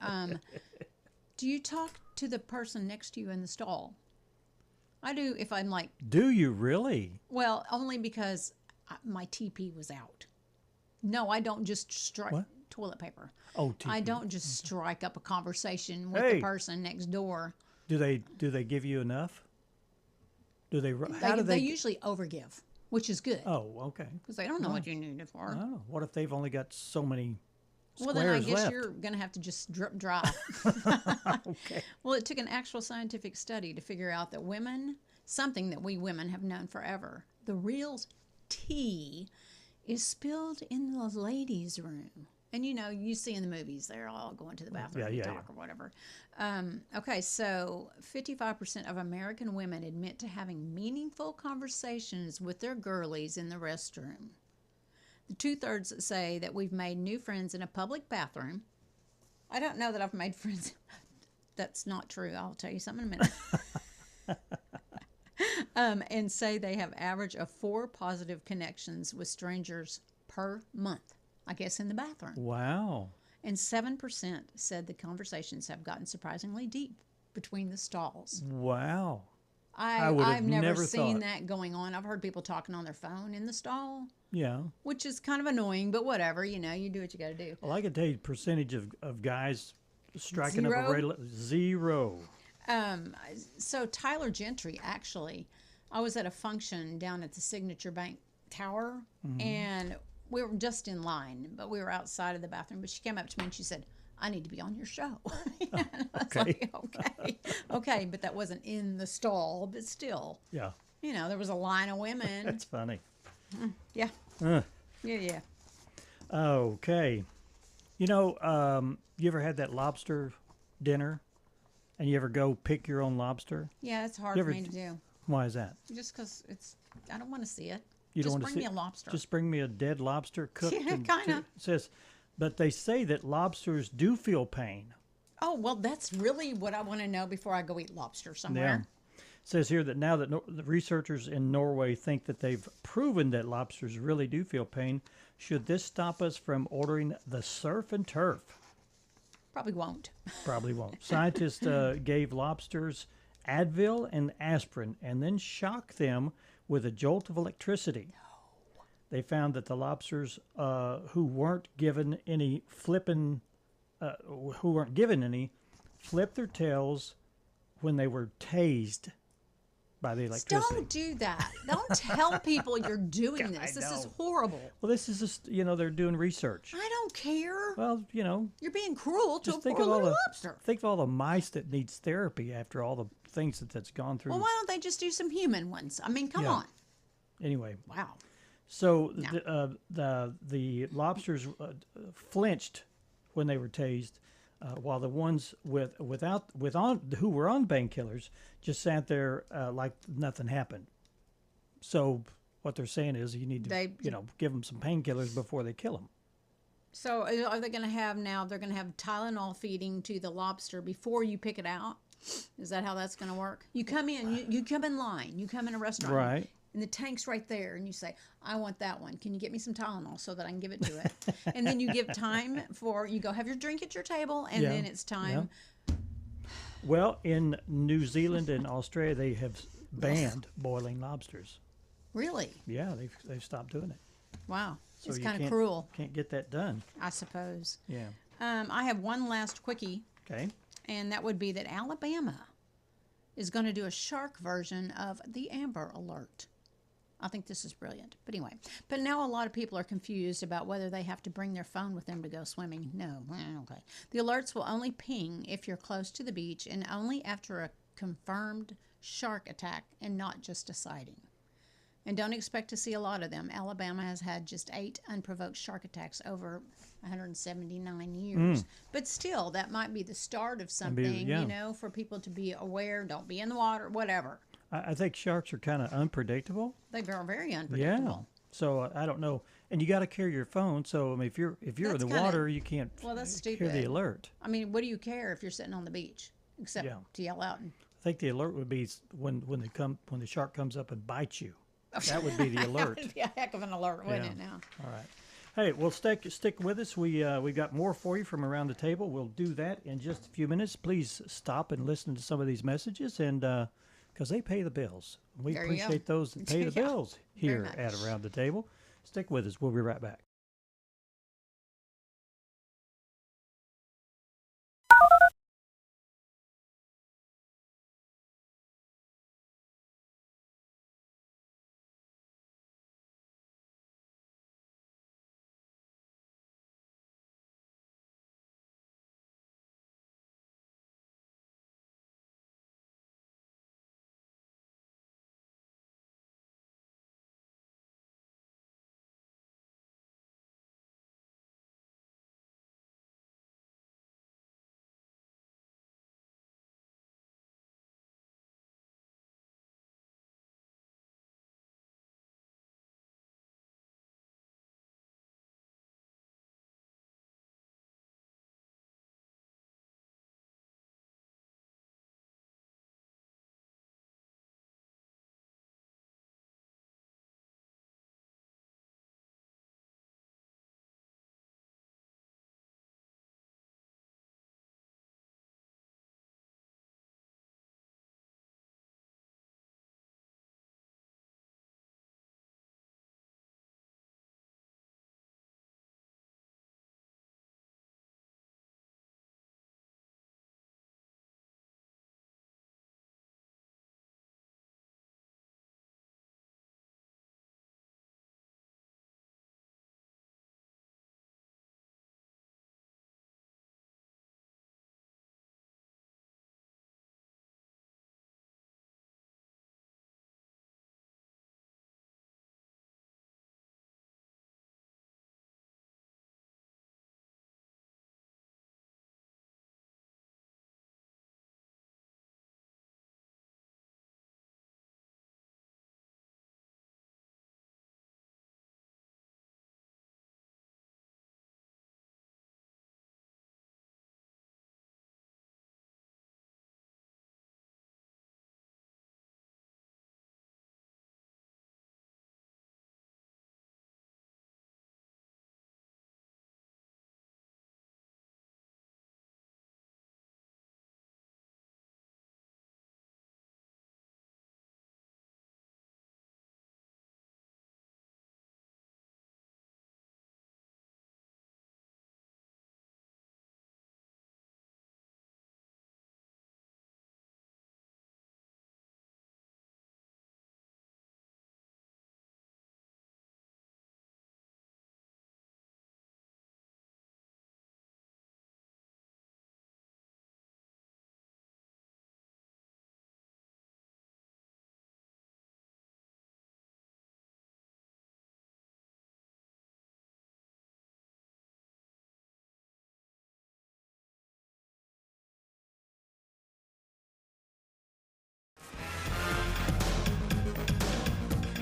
do you talk to the person next to you in the stall? I do if I'm like, Do you really? well, only because my TP was out. No, I don't just strike What? toilet paper. Oh, I TP. don't just strike up a conversation with Hey. the person next door. Do they give you enough? Do they? How They do they? usually overgive, which is good Oh, okay. because they don't know what you need it for. Oh, what if they've only got so many Well, then I squares guess left? you're going to have to just drip dry. Okay. Well, it took an actual scientific study to figure out that women, something that we women have known forever, the real tea is spilled in the ladies' room. And you see in the movies, they're all going to the bathroom to talk or whatever. Okay, so 55% of American women admit to having meaningful conversations with their girlies in the restroom. The 2/3 say that we've made new friends in a public bathroom. I don't know that I've made friends. That's not true. I'll tell you something in a minute. And say they have average of 4 positive connections with strangers per month. I guess in the bathroom. Wow. And 7% said the conversations have gotten surprisingly deep between the stalls. Wow. I've never seen thought. that going on. I've heard people talking on their phone in the stall, Yeah. which is kind of annoying, but whatever. You do what you got to do. Well, I can tell you percentage of guys striking up Zero? a regular zero. So Tyler Gentry, actually, I was at a function down at the Signature Bank Tower, and we were just in line, but we were outside of the bathroom. But she came up to me and she said, "I need to be on your show." And I was like, okay, but that wasn't in the stall, but still, Yeah. there was a line of women. That's funny. Yeah, Uh, yeah. okay. You ever had that lobster dinner, and you ever go pick your own lobster? Yeah, it's hard You for ever- me to do. Why is that? Just because I don't want to see it. You Just don't want bring to me see. a lobster. Just bring me a dead lobster cooked. Yeah, and kinda. It says, but they say that lobsters do feel pain. Oh, well, that's really what I want to know before I go eat lobster Yeah. somewhere. It says here that now that the researchers in Norway think that they've proven that lobsters really do feel pain, should this stop us from ordering the surf and turf? Probably won't. Probably won't. Scientists gave lobsters Advil and aspirin and then shocked them with a jolt of electricity. No. They found that the lobsters who weren't given any flipped their tails when they were tased by the electricity. Don't do that. Don't tell people you're doing this. This is horrible. Well, this is just, they're doing research. I don't care. Well, You're being cruel to a just think poor of all little the lobster. think of all the mice that needs therapy after all the things that's gone through. Well, why don't they just do some human ones? I mean, come on. Anyway, Wow. so the lobsters flinched when they were tased, while the ones who were on painkillers just sat there like nothing happened. So what they're saying is you need to give them some painkillers before they kill them. So are they going to have now? They're going to have Tylenol feeding to the lobster before you pick it out. Is that how that's going to work? You come in, you come in line, you come in a restaurant, right? And the tank's right there, and you say, "I want that one. Can you get me some Tylenol so that I can give it to it?" And then you give time you go have your drink at your table, and then it's time. Yeah. Well, in New Zealand and Australia, they have banned boiling lobsters. Really? Yeah, they've stopped doing it. Wow, So it's you kind of cruel. Can't get that done. I suppose. Yeah. I have one last quickie. Okay. And that would be that Alabama is going to do a shark version of the Amber Alert. I think this is brilliant. But anyway, now a lot of people are confused about whether they have to bring their phone with them to go swimming. No, okay. The alerts will only ping if you're close to the beach and only after a confirmed shark attack and not just a sighting. And don't expect to see a lot of them. Alabama has had just 8 unprovoked shark attacks over 179 years. But still, that might be the start of something, for people to be aware. Don't be in the water, whatever. I think sharks are kind of unpredictable. They are very unpredictable. Yeah. So I don't know. And you got to carry your phone. So I mean, if you're in the water, you can't that's hear stupid. the alert. I mean, what do you care if you're sitting on the beach, except to yell out? I think the alert would be when the shark comes up and bites you. That would be the alert. That would be a heck of an alert, wouldn't it? Now. All right. Hey, well, stick with us. We got more for you from around the table. We'll do that in just a few minutes. Please stop and listen to some of these messages, and because they pay the bills. We appreciate those that pay the bills here at Around the Table. Stick with us. We'll be right back.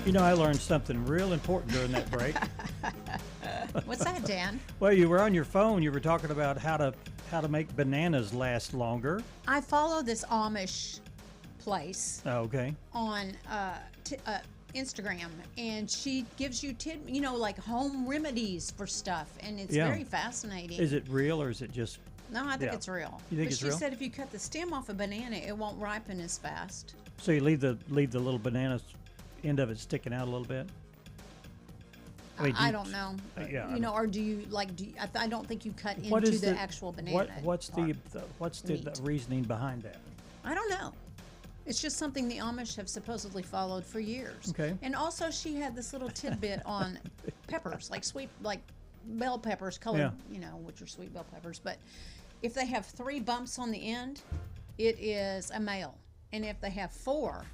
You know, I learned something real important during that break. What's that, Dan? Well, you were on your phone. You were talking about how to make bananas last longer. I follow this Amish place Okay. on Instagram, and she gives you like home remedies for stuff, and it's very fascinating. Is it real or is it just? No, I think it's real. You think but it's she real? said if you cut the stem off a banana, it won't ripen as fast. So you leave the little banana end of it sticking out a little bit. I don't know. Yeah. Or do you I don't think you cut What into is the actual banana. What's the reasoning behind that? I don't know. It's just something the Amish have supposedly followed for years. Okay. And also, she had this little tidbit on peppers, like bell peppers, colored, which are sweet bell peppers. But if they have 3 bumps on the end, it is a male. And if they have 4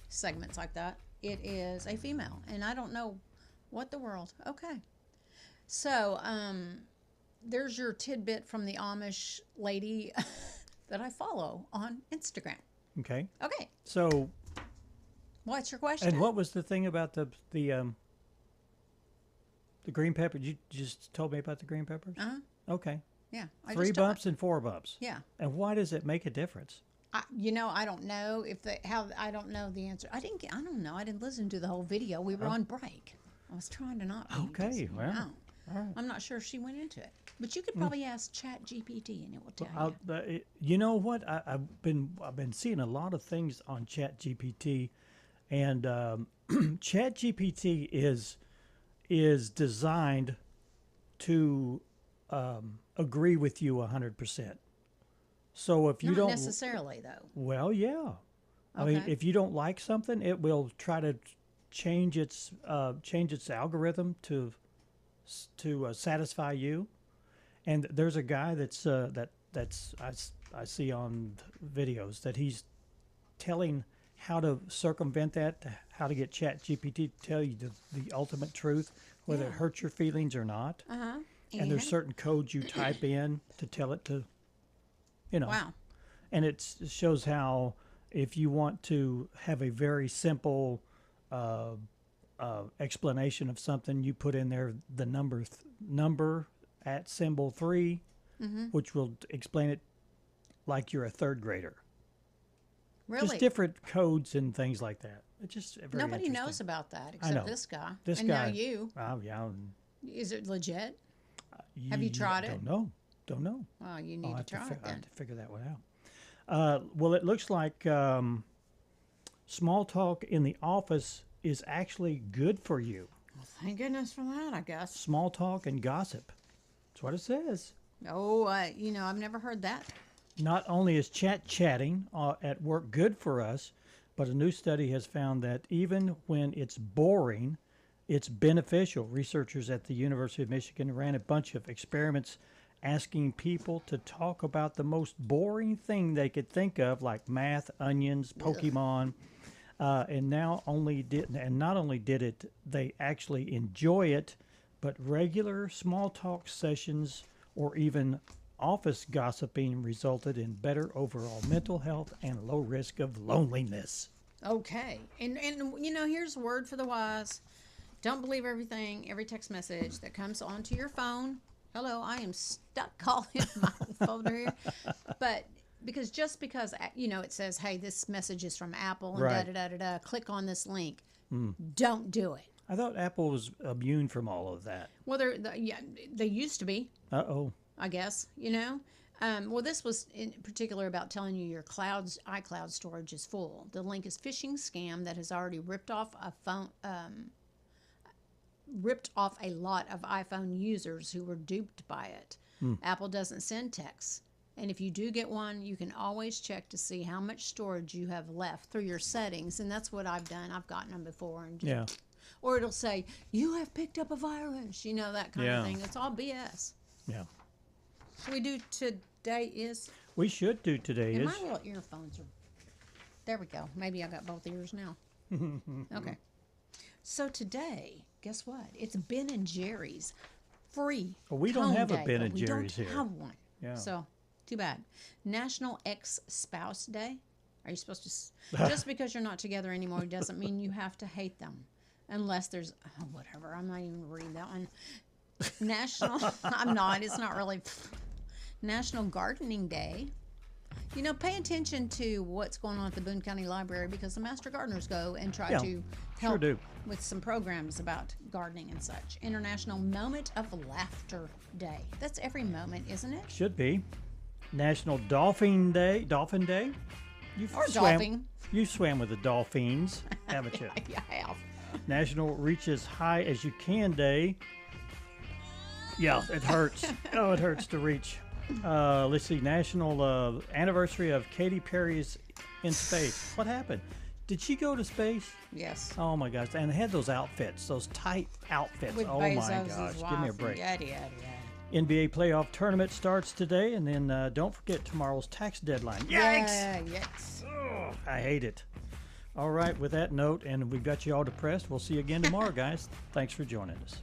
segments like that, it is a female. And I don't know what the world. Okay. So, there's your tidbit from the Amish lady that I follow on Instagram. Okay. Okay. So, what's your question? and what was the thing about the green pepper? You just told me about the green peppers? Uh-huh. Okay. Yeah. 3 bumps and 4 bumps. Yeah. And why does it make a difference? I don't know I don't know the answer. I don't know. I didn't listen to the whole video. We were on break. I was trying to not. Okay. Well. All right. I'm not sure if she went into it, but you could probably ask Chat GPT and it will tell you. You know what? I've been seeing a lot of things on Chat GPT, and Chat GPT is designed to agree with you 100%. So if you Not don't necessarily though. well, yeah. I mean, if you don't like something, it will try to change its algorithm to satisfy you. And there's a guy I see on videos that he's telling how to circumvent that, how to get Chat GPT to tell you the ultimate truth, whether it hurts your feelings or not. Uh-huh. And there's certain codes you type in to tell it to, Wow. And it shows how if you want to have a very simple explanation of something, you put in there the number at symbol 3, which will explain it like you're a 3rd grader. Really? Just different codes and things like that. It's just very Nobody knows about that except this guy. This and guy. now you. Oh, yeah. Is it legit? Have you tried it? Don't know. Well, you need to try it I then. have to figure that one out. Well, it looks like small talk in the office is actually good for you. Well, thank goodness for that, I guess. Small talk and gossip. That's what it says. Oh, I've never heard that. Not only is chatting at work good for us, but a new study has found that even when it's boring, it's beneficial. Researchers at the University of Michigan ran a bunch of experiments asking people to talk about the most boring thing they could think of, like math, onions, Pokemon, and not only did they actually enjoy it, but regular small talk sessions or even office gossiping resulted in better overall mental health and low risk of loneliness. Okay, and here's a word for the wise: don't believe every text message that comes onto your phone. Hello, I am stuck calling my folder here. But because it says, hey, this message is from Apple and da-da-da-da-da, click on this link. Don't do it. I thought Apple was immune from all of that. Well, they used to be. Uh-oh. I guess, well, this was in particular about telling you your iCloud storage is full. The link is phishing scam that has already ripped off a lot of iPhone users who were duped by it. Apple doesn't send texts. And if you do get one, you can always check to see how much storage you have left through your settings. And that's what I've done. I've gotten them before. Or it'll say, you have picked up a virus, that kind of thing. It's all BS. Yeah. So we do today is? We should do today is. My little earphones are, there we go. Maybe I got both ears now. Okay. So today, guess what? It's Ben and Jerry's free. Well, we don't have a Ben and we Jerry's don't here. have one. Yeah. So, too bad. National Ex-Spouse Day. Are you supposed to? Just because you're not together anymore doesn't mean you have to hate them. unless there's whatever. I'm not even reading that one. National. I'm not. It's not really. National Gardening Day. You know, pay attention to what's going on at the Boone County Library because the master gardeners go and try to help with some programs about gardening and such. International Moment of Laughter Day. That's every moment, isn't it? Should be. National Dolphin Day. Dolphin Day. Dolphin. You swam with the dolphins, haven't you? Yeah, I have. National Reach as High as You Can Day. Yeah, it hurts. Oh, it hurts to reach. Let's see. National Anniversary of Katy Perry's in Space. What happened? Did she go to space? Yes. Oh my gosh! And they had those outfits, those tight outfits. With oh Bezos' my gosh! Give me a break. Yada, yada, yada. NBA playoff tournament starts today, and then don't forget tomorrow's tax deadline. Yikes! Yeah, yes. Oh, I hate it. All right, with that note, and we've got you all depressed, we'll see you again tomorrow, guys. Thanks for joining us.